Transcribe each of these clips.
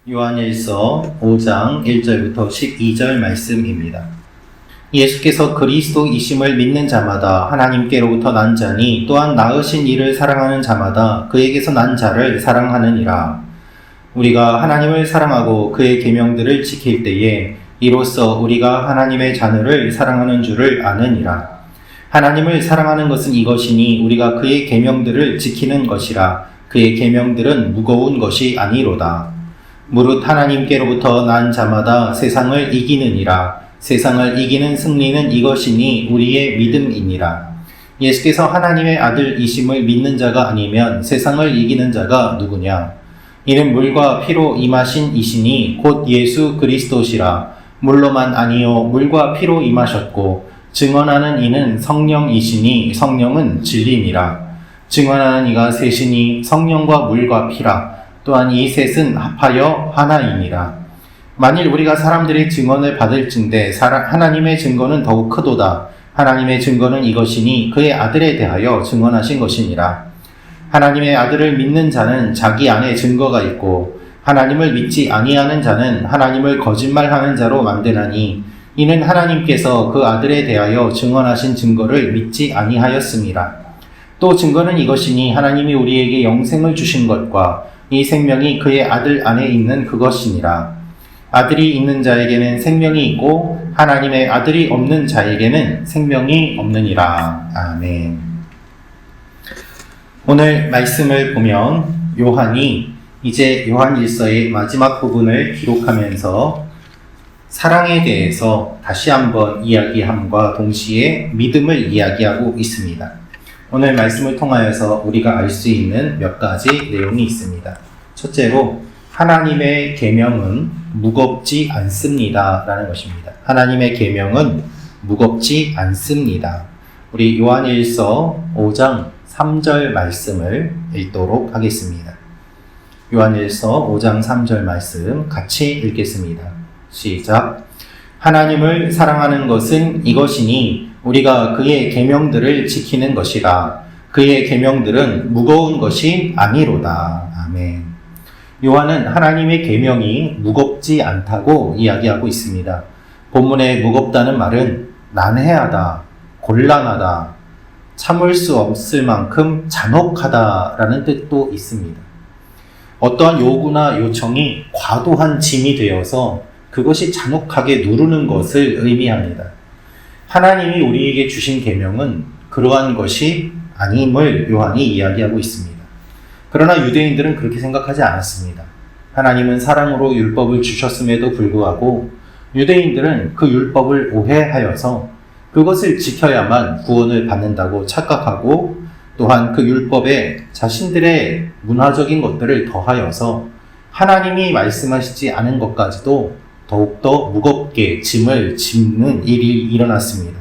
요한일서 5장 1절부터 12절 말씀입니다. 예수께서 그리스도이심을 믿는 자마다 하나님께로부터 난 자니 또한 낳으신 이를 사랑하는 자마다 그에게서 난 자를 사랑하느니라. 우리가 하나님을 사랑하고 그의 계명들을 지킬 때에 이로써 우리가 하나님의 자녀를 사랑하는 줄을 아느니라. 하나님을 사랑하는 것은 이것이니 우리가 그의 계명들을 지키는 것이라. 그의 계명들은 무거운 것이 아니로다. 무릇 하나님께로부터 난 자마다 세상을 이기느니라. 세상을 이기는 승리는 이것이니 우리의 믿음이니라. 예수께서 하나님의 아들이심을 믿는 자가 아니면 세상을 이기는 자가 누구냐? 이는 물과 피로 임하신 이시니 곧 예수 그리스도시라. 물로만 아니요 물과 피로 임하셨고 증언하는 이는 성령이시니 성령은 진리니라. 증언하는 이가 셋이니 성령과 물과 피라. 또한 이 셋은 합하여 하나이니라. 만일 우리가 사람들의 증언을 받을진대 하나님의 증거는 더욱 크도다. 하나님의 증거는 이것이니 그의 아들에 대하여 증언하신 것이니라. 하나님의 아들을 믿는 자는 자기 안에 증거가 있고 하나님을 믿지 아니하는 자는 하나님을 거짓말하는 자로 만드나니 이는 하나님께서 그 아들에 대하여 증언하신 증거를 믿지 아니하였습니다. 또 증거는 이것이니 하나님이 우리에게 영생을 주신 것과 이 생명이 그의 아들 안에 있는 그것이니라. 아들이 있는 자에게는 생명이 있고 하나님의 아들이 없는 자에게는 생명이 없느니라. 아멘. 오늘 말씀을 보면 요한이 이제 요한일서의 마지막 부분을 기록하면서 사랑에 대해서 다시 한번 이야기함과 동시에 믿음을 이야기하고 있습니다. 오늘 말씀을 통하여서 우리가 알 수 있는 몇 가지 내용이 있습니다. 첫째로 하나님의 계명은 무겁지 않습니다 라는 것입니다. 하나님의 계명은 무겁지 않습니다. 우리 요한일서 5장 3절 말씀을 읽도록 하겠습니다. 요한일서 5장 3절 말씀 같이 읽겠습니다. 시작. 하나님을 사랑하는 것은 이것이니 우리가 그의 계명들을 지키는 것이라. 그의 계명들은 무거운 것이 아니로다. 아멘. 요한은 하나님의 계명이 무겁지 않다고 이야기하고 있습니다. 본문에 무겁다는 말은 난해하다, 곤란하다, 참을 수 없을 만큼 잔혹하다라는 뜻도 있습니다. 어떠한 요구나 요청이 과도한 짐이 되어서 그것이 잔혹하게 누르는 것을 의미합니다. 하나님이 우리에게 주신 계명은 그러한 것이 아님을 요한이 이야기하고 있습니다. 그러나 유대인들은 그렇게 생각하지 않았습니다. 하나님은 사랑으로 율법을 주셨음에도 불구하고 유대인들은 그 율법을 오해하여서 그것을 지켜야만 구원을 받는다고 착각하고 또한 그 율법에 자신들의 문화적인 것들을 더하여서 하나님이 말씀하시지 않은 것까지도 더욱더 무겁게 짐을 짚는 일이 일어났습니다.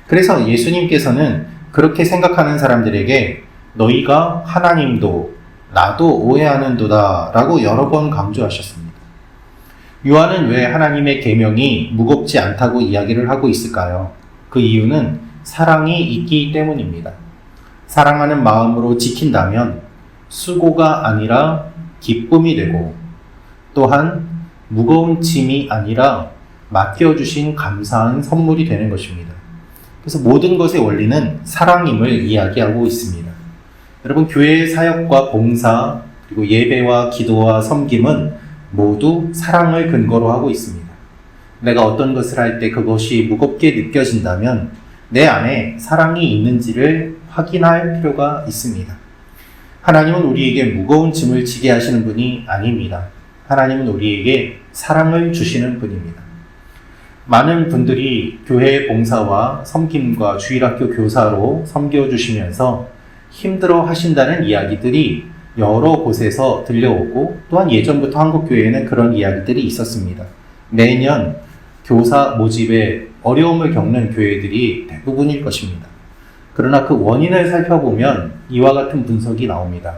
그래서 예수님께서는 그렇게 생각하는 사람들에게 너희가 하나님도 나도 오해하는도다 라고 여러 번 강조하셨습니다. 요한은 왜 하나님의 계명이 무겁지 않다고 이야기를 하고 있을까요? 그 이유는 사랑이 있기 때문입니다. 사랑하는 마음으로 지킨다면 수고가 아니라 기쁨이 되고 또한 무거운 짐이 아니라 맡겨주신 감사한 선물이 되는 것입니다. 그래서 모든 것의 원리는 사랑임을 이야기하고 있습니다. 여러분, 교회의 사역과 봉사, 그리고 예배와 기도와 섬김은 모두 사랑을 근거로 하고 있습니다. 내가 어떤 것을 할 때 그것이 무겁게 느껴진다면 내 안에 사랑이 있는지를 확인할 필요가 있습니다. 하나님은 우리에게 무거운 짐을 지게 하시는 분이 아닙니다. 하나님은 우리에게 사랑을 주시는 분입니다. 많은 분들이 교회 봉사와 섬김과 주일학교 교사로 섬겨주시면서 힘들어 하신다는 이야기들이 여러 곳에서 들려오고 또한 예전부터 한국교회에는 그런 이야기들이 있었습니다. 매년 교사 모집에 어려움을 겪는 교회들이 대부분일 것입니다. 그러나 그 원인을 살펴보면 이와 같은 분석이 나옵니다.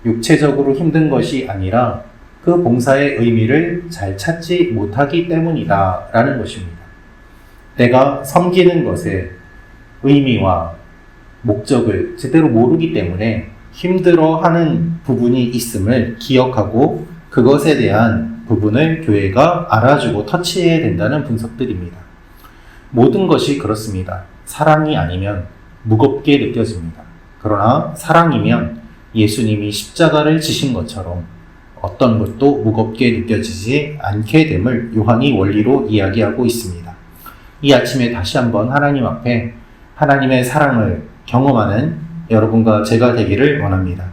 육체적으로 힘든 것이 아니라 그 봉사의 의미를 잘 찾지 못하기 때문이다 라는 것입니다. 내가 섬기는 것의 의미와 목적을 제대로 모르기 때문에 힘들어하는 부분이 있음을 기억하고 그것에 대한 부분을 교회가 알아주고 터치해야 된다는 분석들입니다. 모든 것이 그렇습니다. 사랑이 아니면 무겁게 느껴집니다. 그러나 사랑이면 예수님이 십자가를 지신 것처럼 어떤 것도 무겁게 느껴지지 않게 됨을 요한이 원리로 이야기하고 있습니다. 이 아침에 다시 한번 하나님 앞에 하나님의 사랑을 경험하는 여러분과 제가 되기를 원합니다.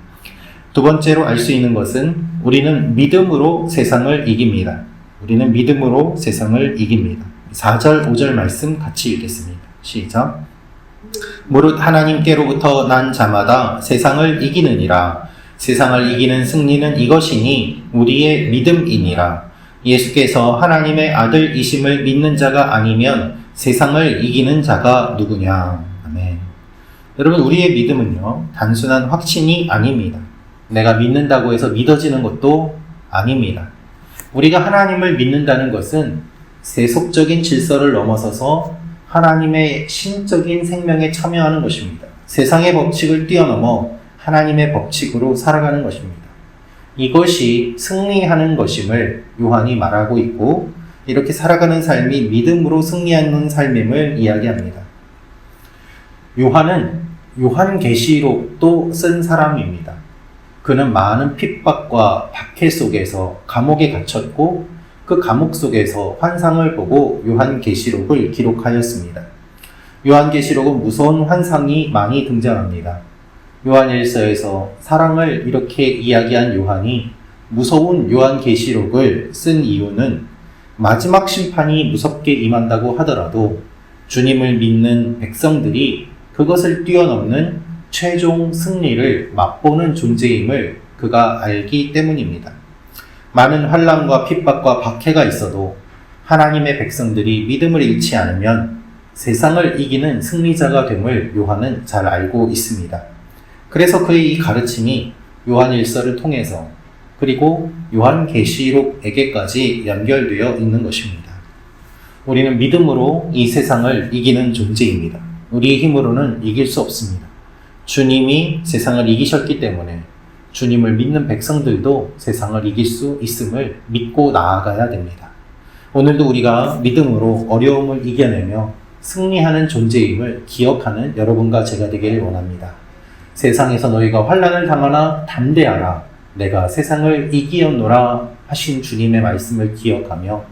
두 번째로 알 수 있는 것은 우리는 믿음으로 세상을 이깁니다. 우리는 믿음으로 세상을 이깁니다. 4절, 5절 말씀 같이 읽겠습니다. 시작. 무릇 하나님께로부터 난 자마다 세상을 이기느니라. 세상을 이기는 승리는 이것이니 우리의 믿음이니라. 예수께서 하나님의 아들이심을 믿는 자가 아니면 세상을 이기는 자가 누구냐. 아멘. 여러분, 우리의 믿음은요, 단순한 확신이 아닙니다. 내가 믿는다고 해서 믿어지는 것도 아닙니다. 우리가 하나님을 믿는다는 것은 세속적인 질서를 넘어서서 하나님의 신적인 생명에 참여하는 것입니다. 세상의 법칙을 뛰어넘어 하나님의 법칙으로 살아가는 것입니다. 이것이 승리하는 것임을 요한이 말하고 있고, 이렇게 살아가는 삶이 믿음으로 승리하는 삶임을 이야기합니다. 요한은 요한계시록도 쓴 사람입니다. 그는 많은 핍박과 박해 속에서 감옥에 갇혔고, 그 감옥 속에서 환상을 보고 요한계시록을 기록하였습니다. 요한계시록은 무서운 환상이 많이 등장합니다. 요한일서에서 사랑을 이렇게 이야기한 요한이 무서운 요한계시록을 쓴 이유는 마지막 심판이 무섭게 임한다고 하더라도 주님을 믿는 백성들이 그것을 뛰어넘는 최종 승리를 맛보는 존재임을 그가 알기 때문입니다. 많은 환난과 핍박과 박해가 있어도 하나님의 백성들이 믿음을 잃지 않으면 세상을 이기는 승리자가 됨을 요한은 잘 알고 있습니다. 그래서 그의 이 가르침이 요한일서를 통해서 그리고 요한계시록에게까지 연결되어 있는 것입니다. 우리는 믿음으로 이 세상을 이기는 존재입니다. 우리의 힘으로는 이길 수 없습니다. 주님이 세상을 이기셨기 때문에 주님을 믿는 백성들도 세상을 이길 수 있음을 믿고 나아가야 됩니다. 오늘도 우리가 믿음으로 어려움을 이겨내며 승리하는 존재임을 기억하는 여러분과 제가 되기를 원합니다. 세상에서 너희가 환난을 당하나 담대하라. 내가 세상을 이기었노라 하신 주님의 말씀을 기억하며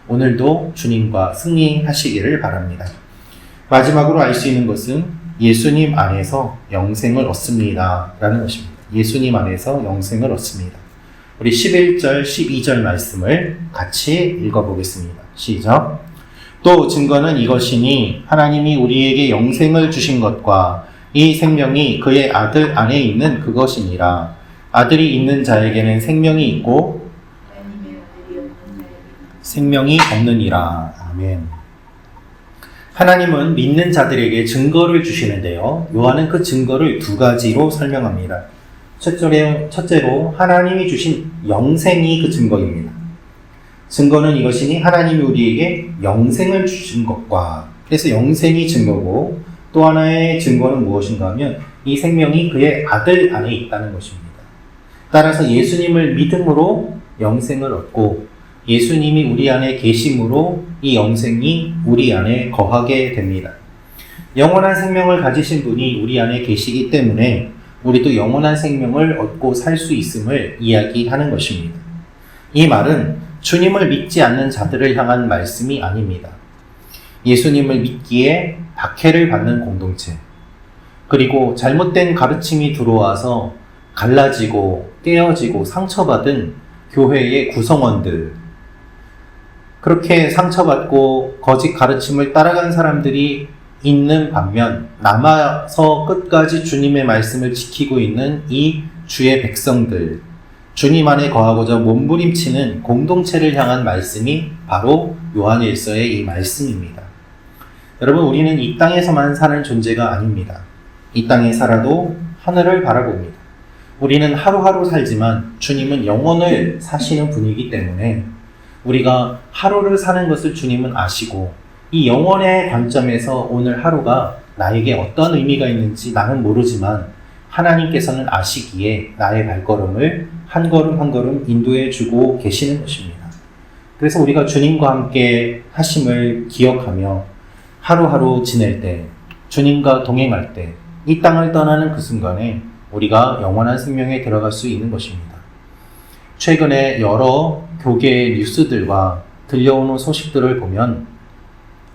오늘도 주님과 승리하시기를 바랍니다. 마지막으로 알 수 있는 것은 예수님 안에서 영생을 얻습니다 라는 것입니다. 예수님 안에서 영생을 얻습니다. 우리 11절, 12절 말씀을 같이 읽어보겠습니다. 시작. 또 증거는 이것이니 하나님이 우리에게 영생을 주신 것과 이 생명이 그의 아들 안에 있는 그것이니라. 아들이 있는 자에게는 생명이 있고 생명이 없느니라. 아멘. 하나님은 믿는 자들에게 증거를 주시는데요. 요한은 그 증거를 두 가지로 설명합니다. 첫째로 하나님이 주신 영생이 그 증거입니다. 증거는 이것이니 하나님이 우리에게 영생을 주신 것과, 그래서 영생이 증거고, 또 하나의 증거는 무엇인가 하면 이 생명이 그의 아들 안에 있다는 것입니다. 따라서 예수님을 믿음으로 영생을 얻고 예수님이 우리 안에 계심으로 이 영생이 우리 안에 거하게 됩니다. 영원한 생명을 가지신 분이 우리 안에 계시기 때문에 우리도 영원한 생명을 얻고 살 수 있음을 이야기하는 것입니다. 이 말은 주님을 믿지 않는 자들을 향한 말씀이 아닙니다. 예수님을 믿기에 박해를 받는 공동체, 그리고 잘못된 가르침이 들어와서 갈라지고 떼어지고 상처받은 교회의 구성원들, 그렇게 상처받고 거짓 가르침을 따라간 사람들이 있는 반면 남아서 끝까지 주님의 말씀을 지키고 있는 이 주의 백성들, 주님 안에 거하고자 몸부림치는 공동체를 향한 말씀이 바로 요한일서의 이 말씀입니다. 여러분, 우리는 이 땅에서만 사는 존재가 아닙니다. 이 땅에 살아도 하늘을 바라봅니다. 우리는 하루하루 살지만 주님은 영원을 사시는 분이기 때문에 우리가 하루를 사는 것을 주님은 아시고, 이 영원의 관점에서 오늘 하루가 나에게 어떤 의미가 있는지 나는 모르지만 하나님께서는 아시기에 나의 발걸음을 한 걸음 한 걸음 인도해 주고 계시는 것입니다. 그래서 우리가 주님과 함께 하심을 기억하며 하루하루 지낼 때, 주님과 동행할 때, 이 땅을 떠나는 그 순간에 우리가 영원한 생명에 들어갈 수 있는 것입니다. 최근에 여러 교계 뉴스들과 들려오는 소식들을 보면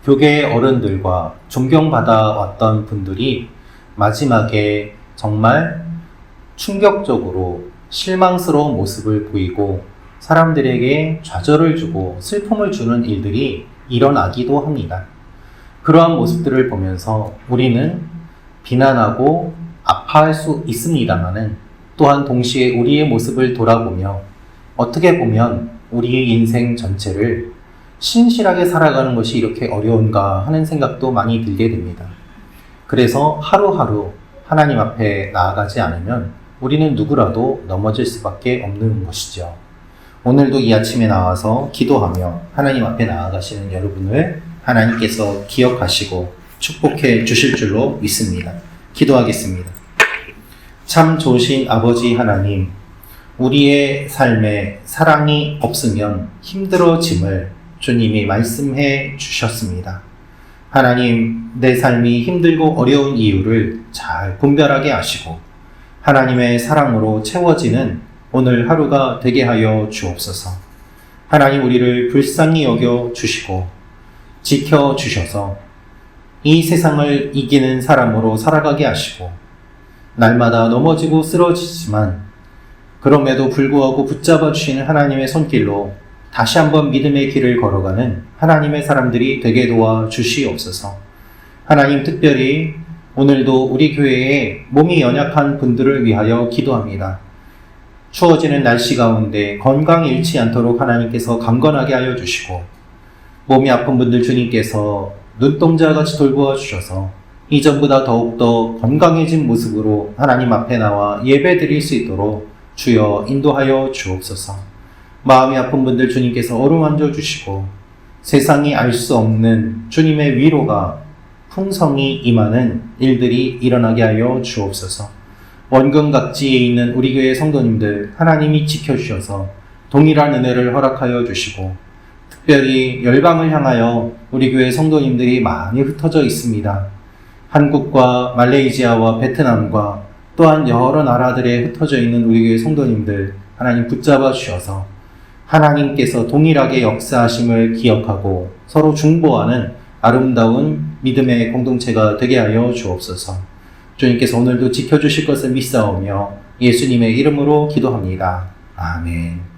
교계 어른들과 존경받아 왔던 분들이 마지막에 정말 충격적으로 실망스러운 모습을 보이고 사람들에게 좌절을 주고 슬픔을 주는 일들이 일어나기도 합니다. 그러한 모습들을 보면서 우리는 비난하고 아파할 수 있습니다만은 또한 동시에 우리의 모습을 돌아보며 어떻게 보면 우리의 인생 전체를 신실하게 살아가는 것이 이렇게 어려운가 하는 생각도 많이 들게 됩니다. 그래서 하루하루 하나님 앞에 나아가지 않으면 우리는 누구라도 넘어질 수밖에 없는 것이죠. 오늘도 이 아침에 나와서 기도하며 하나님 앞에 나아가시는 여러분을 하나님께서 기억하시고 축복해 주실 줄로 믿습니다. 기도하겠습니다. 참 좋으신 아버지 하나님, 우리의 삶에 사랑이 없으면 힘들어짐을 주님이 말씀해 주셨습니다. 하나님, 내 삶이 힘들고 어려운 이유를 잘 분별하게 하시고 하나님의 사랑으로 채워지는 오늘 하루가 되게 하여 주옵소서. 하나님, 우리를 불쌍히 여겨 주시고 지켜 주셔서 이 세상을 이기는 사람으로 살아가게 하시고 날마다 넘어지고 쓰러지지만 그럼에도 불구하고 붙잡아 주시는 하나님의 손길로 다시 한번 믿음의 길을 걸어가는 하나님의 사람들이 되게 도와 주시옵소서. 하나님, 특별히 오늘도 우리 교회에 몸이 연약한 분들을 위하여 기도합니다. 추워지는 날씨 가운데 건강 잃지 않도록 하나님께서 강건하게 하여 주시고 몸이 아픈 분들 주님께서 눈동자같이 돌보아 주셔서 이전보다 더욱더 건강해진 모습으로 하나님 앞에 나와 예배 드릴 수 있도록 주여 인도하여 주옵소서. 마음이 아픈 분들 주님께서 어루만져 주시고 세상이 알 수 없는 주님의 위로가 풍성히 임하는 일들이 일어나게 하여 주옵소서. 원근 각지에 있는 우리 교회 성도님들 하나님이 지켜주셔서 동일한 은혜를 허락하여 주시고 특별히 열방을 향하여 우리 교회 성도님들이 많이 흩어져 있습니다. 한국과 말레이시아와 베트남과 또한 여러 나라들에 흩어져 있는 우리 교회 성도님들 하나님 붙잡아 주셔서 하나님께서 동일하게 역사하심을 기억하고 서로 중보하는 아름다운 믿음의 공동체가 되게 하여 주옵소서. 주님께서 오늘도 지켜주실 것을 믿사오며 예수님의 이름으로 기도합니다. 아멘.